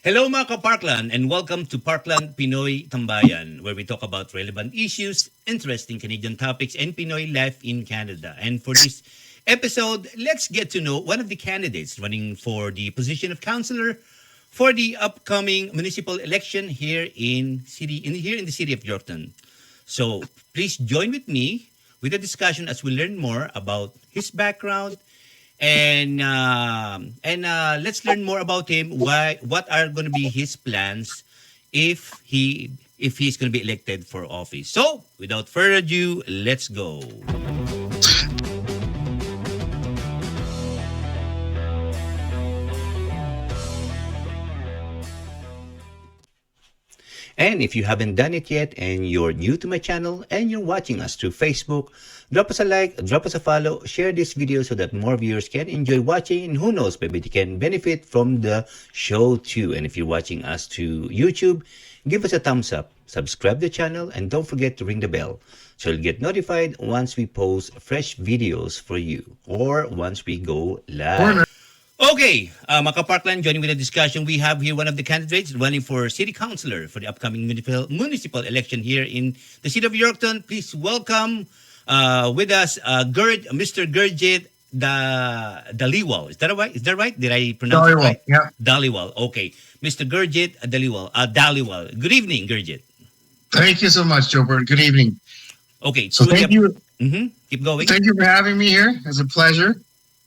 Hello mga KaParkland and welcome to Parkland Pinoy Tambayan, where we talk about relevant issues, interesting Canadian topics, and Pinoy life in Canada. And for this episode, let's get to know one of the candidates running for the position of councillor for the upcoming municipal election here in the city of Yorkton. So please join with me with a discussion as we learn more about his background and let's learn more about him. What are going to be his plans if he's going to be elected for office? So, without further ado, let's go. And if you haven't done it yet and you're new to my channel and you're watching us through Facebook, drop us a like, drop us a follow, share this video so that more viewers can enjoy watching, and who knows, maybe they can benefit from the show too. And if you're watching us through YouTube, give us a thumbs up, subscribe the channel, and don't forget to ring the bell so you'll get notified once we post fresh videos for you or once we go live. Okay, mga Parkland, joining with the discussion, we have here one of the candidates running for City Councilor for the upcoming municipal election here in the city of Yorkton. Please welcome with us Mr. Gurjit Dhaliwal. Is that right? Is that right? Did I pronounce it right? Yeah. Dhaliwal. Okay, Mr. Gurjit Dhaliwal. Good evening, Gurjit. Thank you so much, Jobert. Good evening. Okay, so thank you. Keep going. Thank you for having me here. It's a pleasure.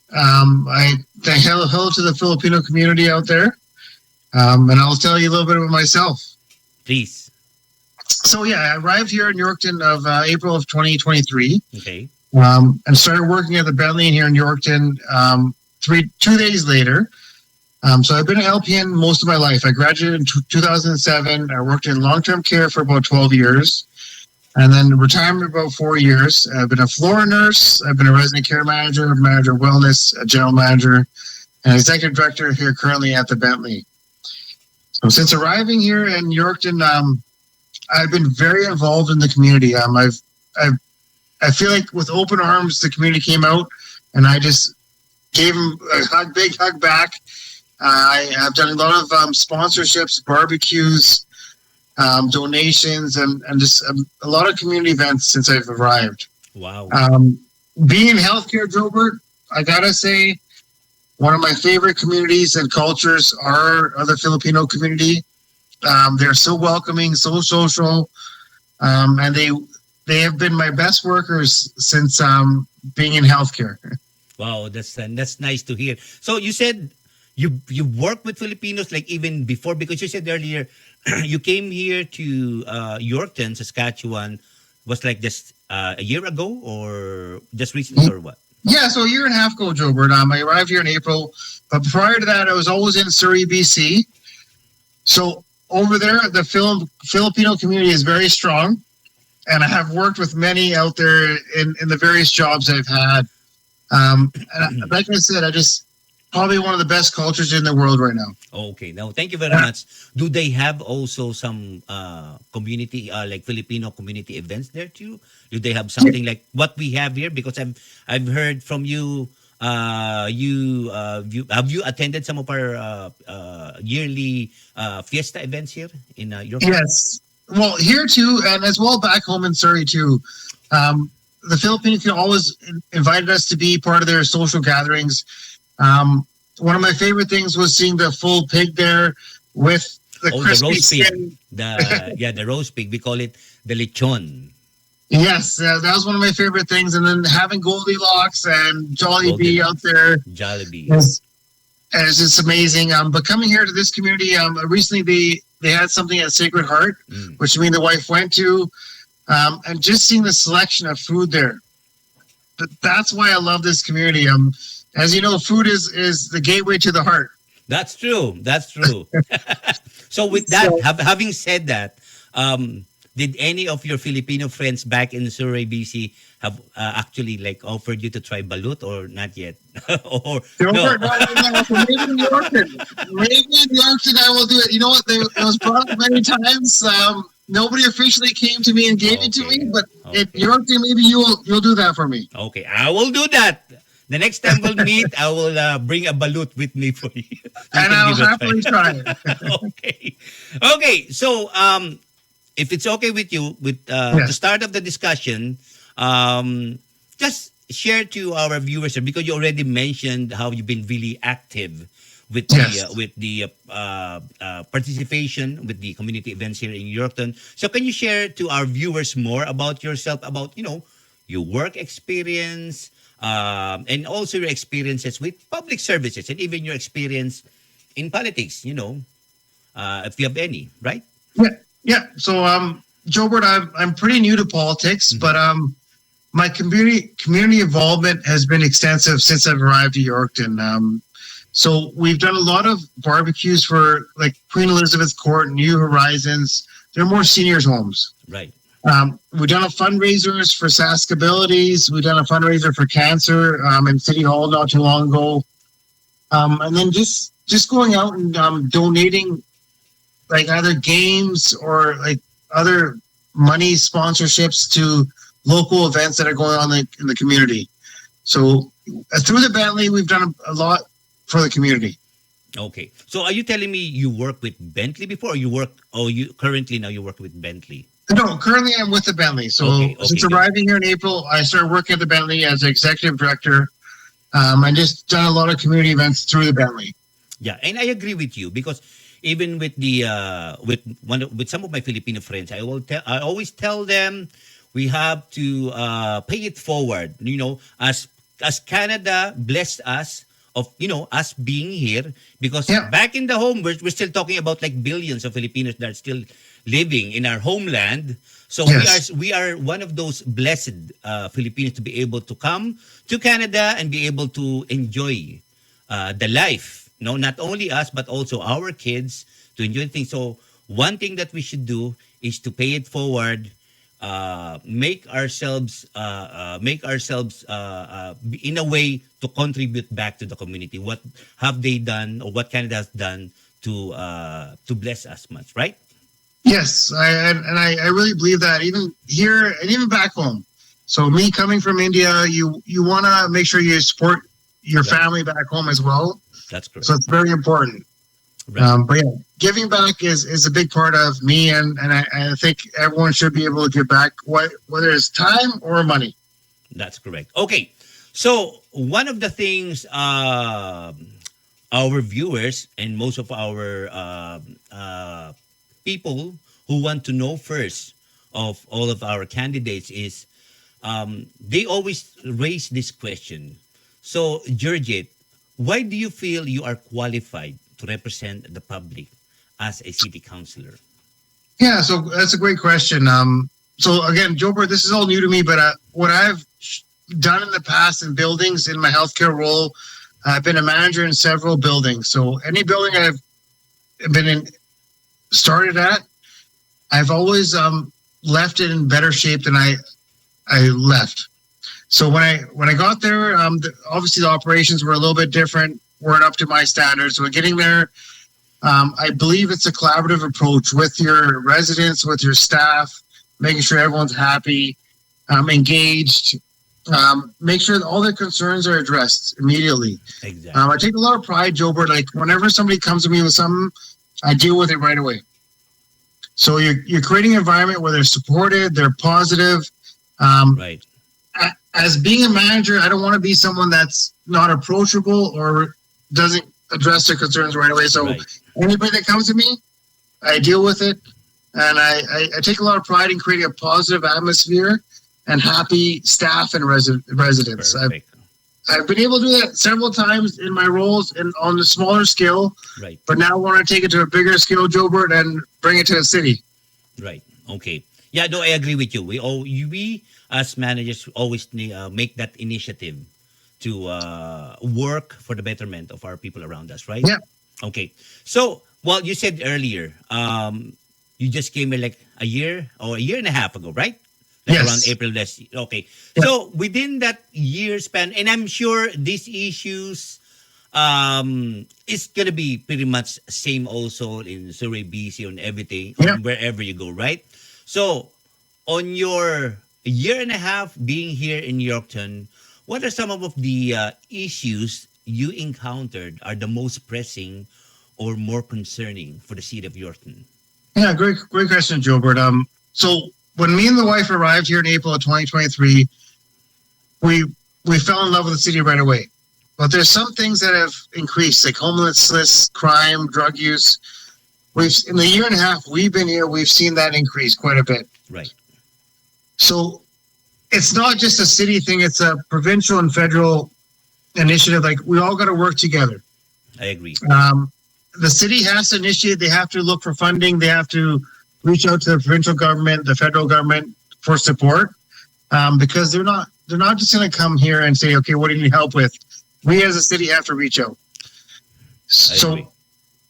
I say hello to the Filipino community out there, and I'll tell you a little bit about myself. Please. So yeah, I arrived here in Yorkton of April of 2023. Okay. And started working at the Bentley here in Yorkton 2 days later. So I've been an LPN most of my life. I graduated in 2007. I worked in long-term care for about 12 years. And then retirement about 4 years. I've been a floor nurse. I've been a resident care manager, manager of wellness, a general manager, and executive director here currently at the Bentley. So since arriving here in Yorkton, I've been very involved in the community. I feel like with open arms, the community came out, and I just gave them a big hug back. I have done a lot of sponsorships, barbecues, donations, and just a lot of community events since I've arrived. Wow. Being in healthcare, Jobert, I gotta say, one of my favorite communities and cultures are the Filipino community. They're so welcoming, so social, and they have been my best workers since being in healthcare. Wow, that's nice to hear. So you said you work with Filipinos like even before, because you said earlier you came here to Yorkton, Saskatchewan, was like just a year ago or just recently or what? Yeah, so a year and a half ago, Jobert. I arrived here in April, but prior to that, I was always in Surrey, BC. So over there, the Filipino community is very strong, and I have worked with many out there in the various jobs I've had. And like I said, probably one of the best cultures in the world right now. Okay, now thank you very much. Do they have also some community, like Filipino community events there too? Do they have something like what we have here? Because I've heard from you. Have you attended some of our yearly fiesta events here in Yorkton? Yes. Well, here too, and as well back home in Surrey too. The Filipinos always invited us to be part of their social gatherings. One of my favorite things was seeing the full pig there with the crispy roast skin. Pig. The roast pig. We call it the lechon. Yes, that was one of my favorite things. And then having Goldilocks and Jollibee out there. Jollibee. It's just amazing. But coming here to this community, recently they had something at Sacred Heart, which me and the wife went to, and just seeing the selection of food there. That's why I love this community. As you know, food is the gateway to the heart. That's true. That's true. So with that, having said that, did any of your Filipino friends back in Surrey, BC, have actually like offered you to try balut or not yet? Or no? Maybe in Yorkton. Maybe in Yorkton I will do it. You know what? It was brought up many times. Nobody officially came to me and gave it to me, but in Yorkton, maybe you'll do that for me. Okay, I will do that. The next time we'll meet, I will bring a balut with me for you. You And can I'll give it a happily try it. try. Okay. Okay. So, if it's okay with you, with the Yes. start of the discussion, just share to our viewers because you already mentioned how you've been really active Yes. with the participation with the community events here in Yorkton. So can you share to our viewers more about yourself, about your work experience, and also your experiences with public services, and even your experience in politics? If you have any, right? Yeah. Yeah. So, Jobert, I'm pretty new to politics, Mhm. but my community involvement has been extensive since I've arrived at Yorkton. So we've done a lot of barbecues for like Queen Elizabeth Court, New Horizons. They're more seniors' homes. Right. We've done a fundraisers for Sask Abilities. We've done a fundraiser for cancer in City Hall not too long ago. And then just going out and donating like either games or like other money sponsorships to local events that are going on in the community. So through the Bentley, we've done a lot for the community. Okay. So are you telling me you work with Bentley before, or you work? Oh, you currently now you work with Bentley. No, currently I'm with the Bentley. So Okay. since Good. arriving here in April, I started working at the Bentley as executive director. I just done a lot of community events through the Bentley. Yeah, and I agree with you because even with the with some of my Filipino friends, I always tell them we have to pay it forward. As Canada blessed us of us being here, because Yeah. back in the home we're still talking about like billions of Filipinos that are still living in our homeland. So Yes. we are one of those blessed Filipinos to be able to come to Canada and be able to enjoy the life. No, not only us but also our kids to enjoy things. So one thing that we should do is to pay it forward, make ourselves in a way to contribute back to the community. What have they done, or what Canada has done to bless us much, right? Yes, I really believe that even here and even back home. So me coming from India, you want to make sure you support your Right. family back home as well. That's correct. So it's very important. Right. But yeah, giving back is a big part of me, and I think everyone should be able to give back, whether it's time or money. That's correct. Okay. So one of the things our viewers and most of our people who want to know first of all of our candidates is they always raise this question. So, Gurjit, why do you feel you are qualified to represent the public as a city councillor? Yeah, so that's a great question. So again, Joe, this is all new to me, but what I've done in the past in buildings in my healthcare role, I've been a manager in several buildings. So any building I've been in, started at, I've always left it in better shape than I left. So when I got there, obviously the operations were a little bit different, weren't up to my standards. So getting there, I believe it's a collaborative approach with your residents, with your staff, making sure everyone's happy, engaged, make sure that all their concerns are addressed immediately. Exactly. I take a lot of pride, Jobert. Like whenever somebody comes to me with something, I deal with it right away. So you're creating an environment where they're supported, they're positive. Right. As being a manager, I don't want to be someone that's not approachable or doesn't address their concerns right away. So Right. anybody that comes to me, I deal with it. And I take a lot of pride in creating a positive atmosphere and happy staff and residents. Perfect. I've been able to do that several times in my roles and on the smaller scale, Right. but now I want to take it to a bigger scale, Jobert, and bring it to the city. Right. Okay. Yeah. No, I agree with you. We as managers always make that initiative to work for the betterment of our people around us. Right. Yeah. Okay. So, well, you said earlier, you just came here like a year or a year and a half ago, right? Like Yes. around April last year. Okay. Yeah. So within that year span, and I'm sure these issues it's gonna be pretty much same also in Surrey, BC, on everything, Yeah. wherever you go, right? So on your year and a half being here in Yorkton, What are some of the issues you encountered are the most pressing or more concerning for the city of Yorkton? Yeah, great question, Gilbert. So when me and the wife arrived here in April of 2023, we we fell in love with the city right away. But there's some things that have increased, like homelessness, crime, drug use. We've in the year and a half we've been here, we've seen that increase quite a bit. Right. So it's not just a city thing; it's a provincial and federal initiative. Like we all got to work together. I agree. The city has to initiate. They have to look for funding. They have to reach out to the provincial government, the federal government for support, because they're not just going to come here and say, okay, what do you need help with? We as a city have to reach out. So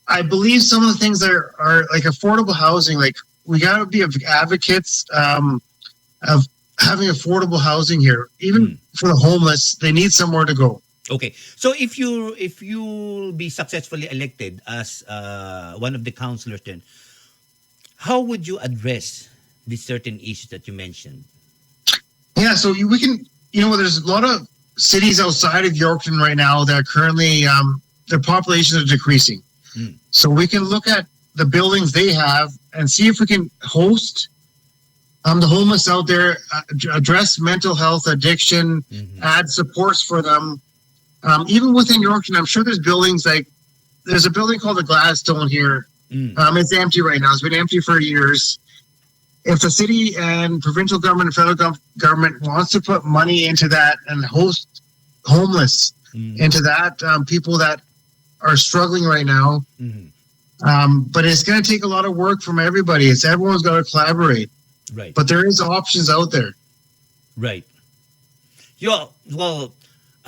I believe some of the things that are like affordable housing, like we got to be advocates of having affordable housing here. Even for the homeless, they need somewhere to go. Okay, so if you be successfully elected as one of the councillors, then how would you address these certain issues that you mentioned? Yeah, so we can, there's a lot of cities outside of Yorkton right now that are currently their populations are decreasing. So we can look at the buildings they have and see if we can host the homeless out there, address mental health, addiction, add supports for them. Even within Yorkton, I'm sure there's buildings like there's a building called the Gladstone here. It's empty right now. It's been empty for years. If the city and provincial government and federal government wants to put money into that and host homeless into that, people that are struggling right now, but it's going to take a lot of work from everybody. Everyone's got to collaborate. Right. But there is options out there. Right.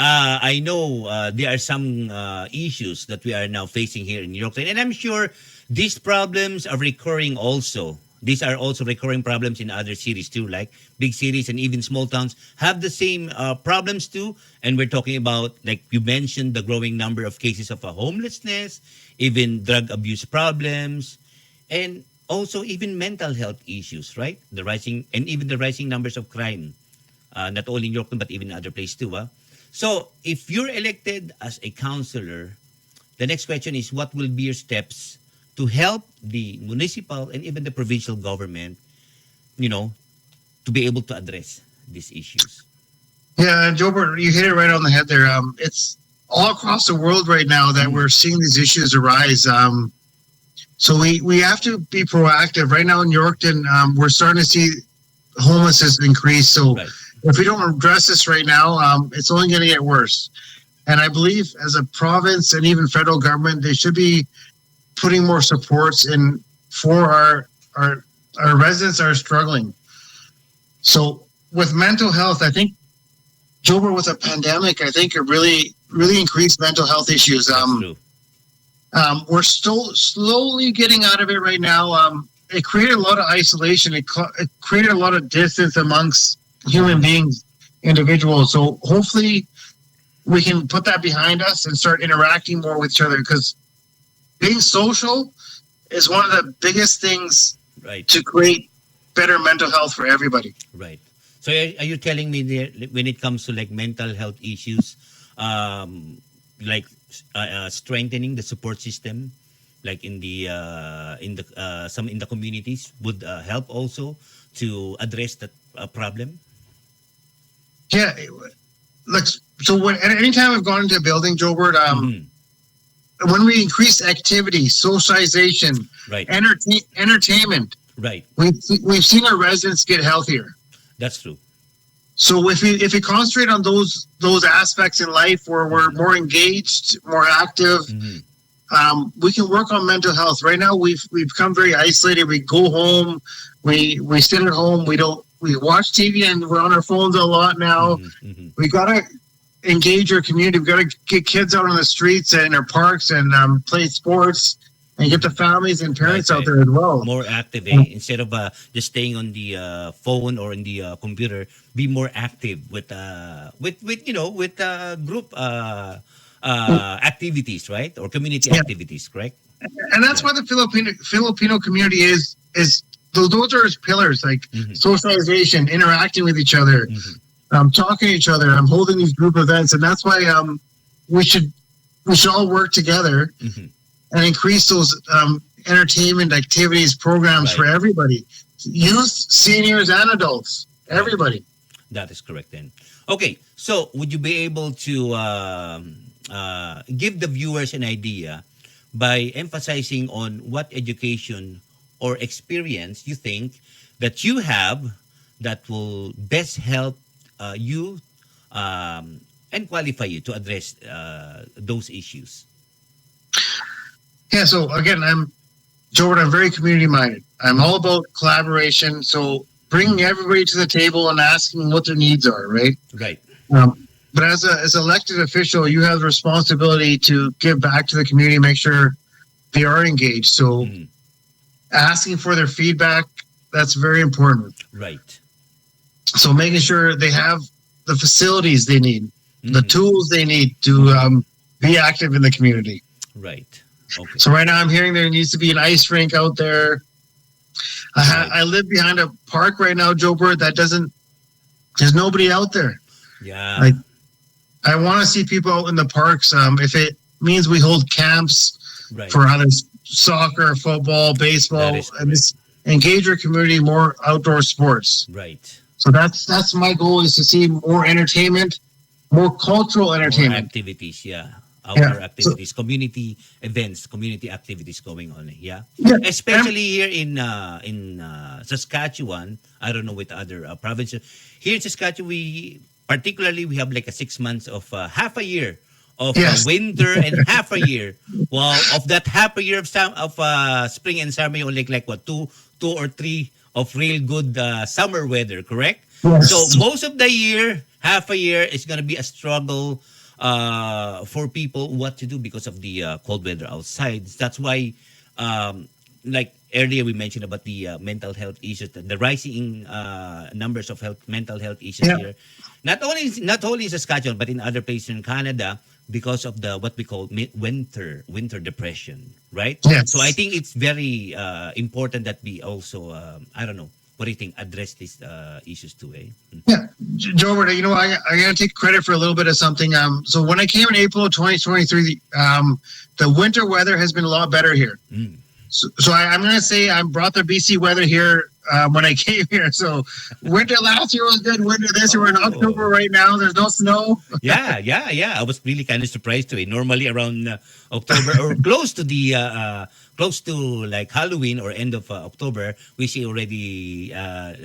I know there are some issues that we are now facing here in Yorkton, and I'm sure these problems are recurring also. These are also recurring problems in other cities too, like big cities and even small towns have the same problems too. And we're talking about, like you mentioned, the growing number of cases of homelessness, even drug abuse problems, and also even mental health issues, right? The rising numbers of crime, not only in Yorkton but even in other places too. So if you're elected as a councillor, the next question is, what will be your steps to help the municipal and even the provincial government, to be able to address these issues? Yeah, Jobert, you hit it right on the head there. It's all across the world right now that we're seeing these issues arise. So we have to be proactive. Right now in Yorkton, we're starting to see homelessness increase. So if we don't address this right now, it's only going to get worse. And I believe as a province and even federal government, they should be putting more supports in for our residents that are struggling. So with mental health, I think, Jober, with a pandemic, I think it really increased mental health issues. We're still slowly getting out of it right now. It created a lot of isolation. It created a lot of distance amongst human beings, individuals. So hopefully we can put that behind us and start interacting more with each other, because being social is one of the biggest things to create better mental health for everybody. Right. So are you telling me that when it comes to like mental health issues, strengthening the support system, like in the communities, would help also to address that problem? Yeah. Anytime I've gone into a building, Jobert, when we increase activity, socialization, entertainment, we've seen our residents get healthier. That's true. So if we concentrate on those aspects in life where we're more engaged, more active, we can work on mental health. Right now we've become very isolated. We go home, we sit at home, we watch TV, and we're on our phones a lot now. We gotta engage our community. We gotta get kids out on the streets and in our parks and play sports, and get the families and parents out there as well. More active, instead of just staying on the phone or in the computer. Be more active with group activities, right? Or community activities, correct? And that's why the Filipino community is those are its pillars, like socialization, interacting with each other. talking to each other. I'm holding these group events, and that's why we should all work together and increase those entertainment activities, programs for everybody, youth, seniors, and adults, everybody. That is correct then. Okay, so would you be able to give the viewers an idea by emphasizing on what education or experience you think that you have that will best help you and qualify you to address those issues? Yeah, so again, I'm very community minded. I'm all about collaboration. So bringing everybody to the table and asking what their needs are, right? Right. But as an elected official, you have the responsibility to give back to the community, make sure they are engaged. So asking for their feedback, that's very important. Right. So making sure they have the facilities they need, the tools they need to be active in the community. Right. Okay. So right now I'm hearing there needs to be an ice rink out there. I live behind a park right now, Joe Bird, there's nobody out there. Yeah. I want to see people out in the parks. If it means we hold camps for either soccer, football, baseball, and just engage our community more outdoor sports. Right. So that's my goal, is to see more entertainment, more cultural entertainment. More activities, outdoor activities, community events, community activities going on. Yeah. Especially here in Saskatchewan. I don't know with other provinces. Here in Saskatchewan, we have like a 6 months of half a year of winter and half a year. Well, of that half a year of spring and summer, only like what two or three of real good summer weather, correct? Yes. So most of the year, half a year, is going to be a struggle for people what to do because of the cold weather outside. That's why, like earlier we mentioned about the mental health issues, the rising numbers of mental health issues here. Not only in Saskatchewan, but in other places in Canada, because of the what we call winter depression, right? Yes. So I think it's very important that we also, I don't know, what do you think, address these issues too, eh? Yeah, Joe, I got to take credit for a little bit of something. So when I came in April of 2023, the winter weather has been a lot better here. So I'm going to say I brought the BC weather here when I came here. So winter last year was good. Winter this year, we're in October right now. There's no snow. Yeah. I was really kind of surprised too. Normally around October or close to like Halloween or end of October, we see already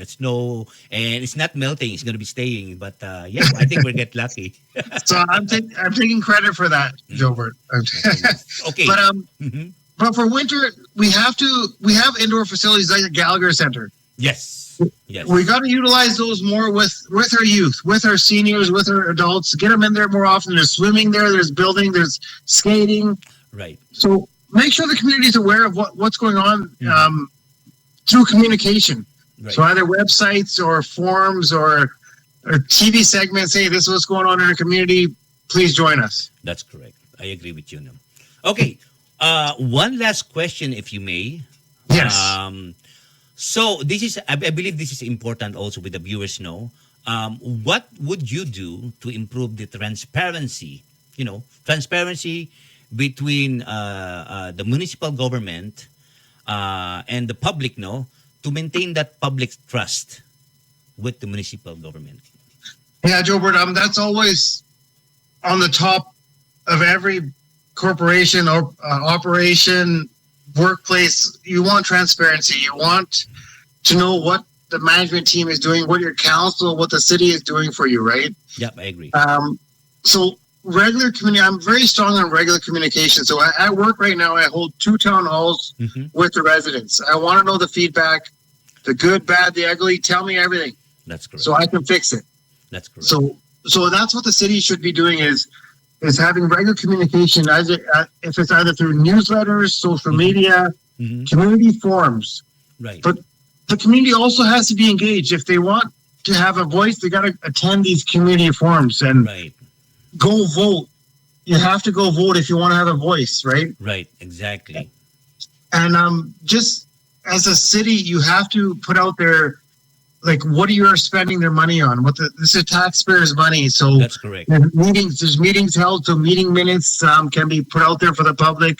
snow, and it's not melting. It's going to be staying. But I think we'll get lucky. So I'm taking credit for that, Jobert. Okay. But for winter, we have indoor facilities like the Gallagher Center. Yes. We got to utilize those more with our youth, with our seniors, with our adults. Get them in there more often. There's swimming there. There's building. There's skating. Right. So make sure the community is aware of what's going on through communication. Right. So either websites or forums or TV segments. Hey, this is what's going on in our community. Please join us. That's correct. I agree with you now. Okay. One last question, if you may. Yes. So I believe this is important also with the viewers know. What would you do to improve the transparency? Transparency between the municipal government and the public, to maintain that public trust with the municipal government. Yeah, Jobert, that's always on the top of every corporation or operation, workplace. You want transparency. You want to know what the management team is doing, what your council, what the city is doing for you, right? Yep, I agree. So regular community, I'm very strong on regular communication. So at work right now, I hold 2 town halls with the residents. I want to know the feedback, the good, bad, the ugly. Tell me everything. That's correct. So I can fix it. That's correct. So that's what the city should be doing is having regular communication, if it's either through newsletters, social media, community forums. Right. But the community also has to be engaged. If they want to have a voice, they got to attend these community forums and go vote. You have to go vote if you want to have a voice, right? Right, exactly. And just as a city, you have to put out there like what you are spending their money on. This is taxpayers' money, so That's correct. there's meetings held, so meeting minutes can be put out there for the public.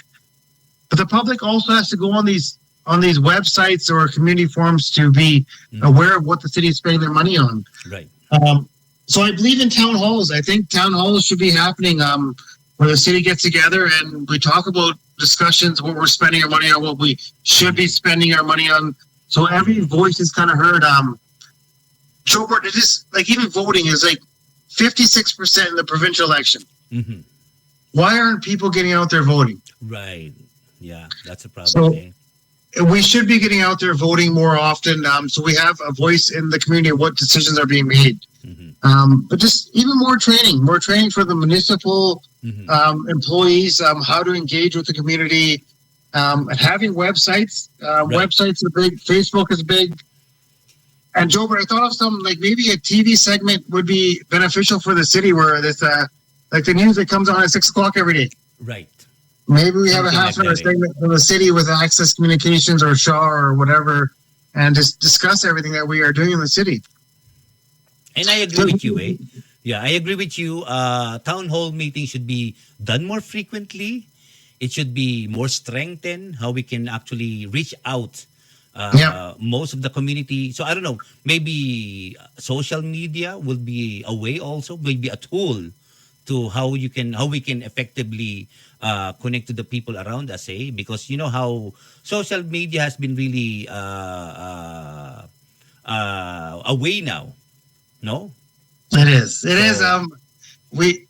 But the public also has to go on these websites or community forums to be aware of what the city is spending their money on. Right. So I believe in town halls. I think town halls should be happening where the city gets together and we talk about discussions, what we're spending our money on, what we should be spending our money on. So every voice is kind of heard. Jobert, it is like even voting is like 56% in the provincial election. Mm-hmm. Why aren't people getting out there voting? Right. Yeah, that's a problem. So we should be getting out there voting more often. So we have a voice in the community of what decisions are being made. Mm-hmm. But just even more training for the municipal employees, how to engage with the community, and having websites. Right. Websites are big. Facebook is big. And Jobert, I thought of some, like maybe a TV segment would be beneficial for the city where there's like the news that comes on at 6 o'clock every day. Right. Maybe we have a Something half like hour that, segment from the city with Access Communications or Shaw or whatever, and just discuss everything that we are doing in the city. And I agree with you, eh? Yeah, I agree with you. Town hall meetings should be done more frequently. It should be more strengthened, how we can actually reach out most of the community. So I don't know, maybe social media will be a way also, maybe a tool to how we can effectively connect to the people around us, eh? Because you know how social media has been really a way now. No? It is. It is. We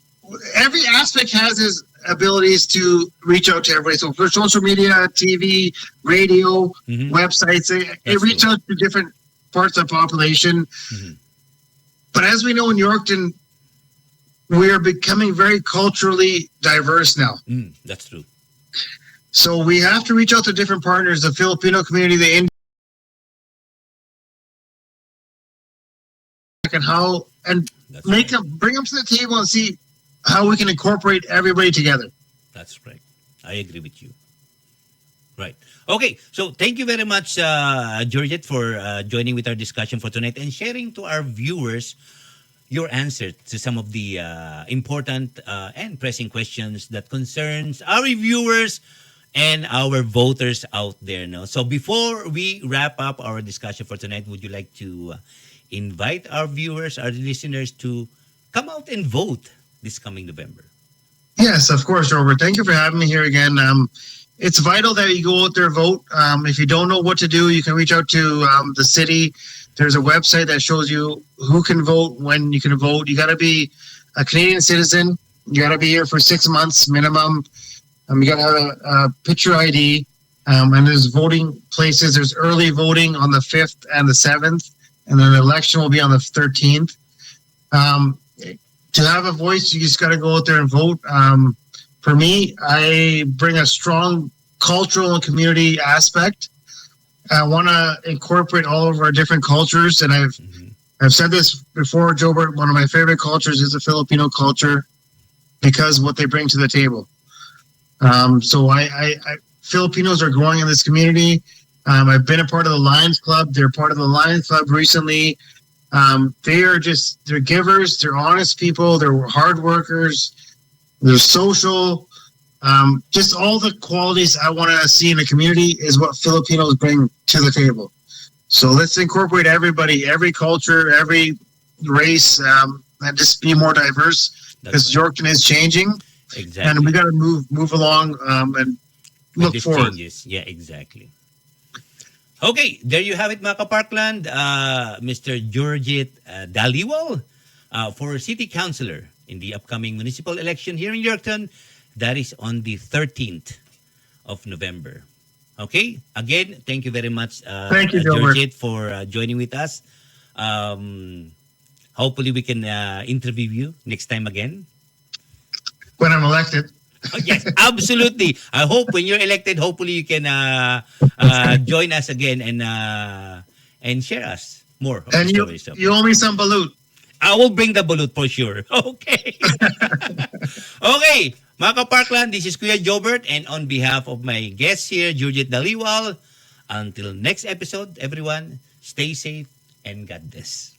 every aspect has its abilities to reach out to everybody. So for social media, TV, radio, websites, it reach out to different parts of the population. But as we know in Yorkton, we are becoming very culturally diverse now. That's true. So we have to reach out to different partners, the Filipino community, the Indian, and That's bring right. them to the table and see how we can incorporate everybody together. That's right. I agree with you. Right. Okay. So thank you very much, Gurjit, for joining with our discussion for tonight and sharing to our viewers your answer to some of the important and pressing questions that concerns our viewers and our voters out there. No? So before we wrap up our discussion for tonight, would you like to invite our viewers, our listeners to come out and vote this coming November? Yes, of course, Robert. Thank you for having me here again. It's vital that you go out there and vote. If you don't know what to do, you can reach out to the city. There's a website that shows you who can vote, when you can vote. You got to be a Canadian citizen. You got to be here for 6 months minimum. You got to have a picture ID. And there's voting places. There's early voting on the 5th and the 7th. And then the election will be on the 13th. To have a voice, you just got to go out there and vote. For me, I bring a strong cultural and community aspect. I want to incorporate all of our different cultures, and I've said this before, Jobert. One of my favorite cultures is the Filipino culture because what they bring to the table. So Filipinos are growing in this community. I've been a part of the Lions Club. They're part of the Lions Club recently. They're givers. They're honest people. They're hard workers. They're social. Just all the qualities I want to see in a community is what Filipinos bring to the table. So let's incorporate everybody, every culture, every race, and just be more diverse because right. Yorkton is changing. Exactly. And we got to move along and look forward. Changes. Yeah, exactly. Okay, there you have it, mga KaParkland. Mr. Gurjit Dhaliwal for City Councilor in the upcoming municipal election here in Yorkton. That is on the 13th of November. Okay, again, thank you very much, thank you, Gurjit, for joining with us. Hopefully, we can interview you next time again. When I'm elected. Oh, yes, absolutely. I hope when you're elected, hopefully you can join us again and share us more. Of and the you owe me some balut. I will bring the balut for sure. Okay. Okay, mga KaParkland, this is Kuya Jobert, and on behalf of my guests here, Gurjit Dhaliwal, until next episode, everyone, stay safe, and God bless.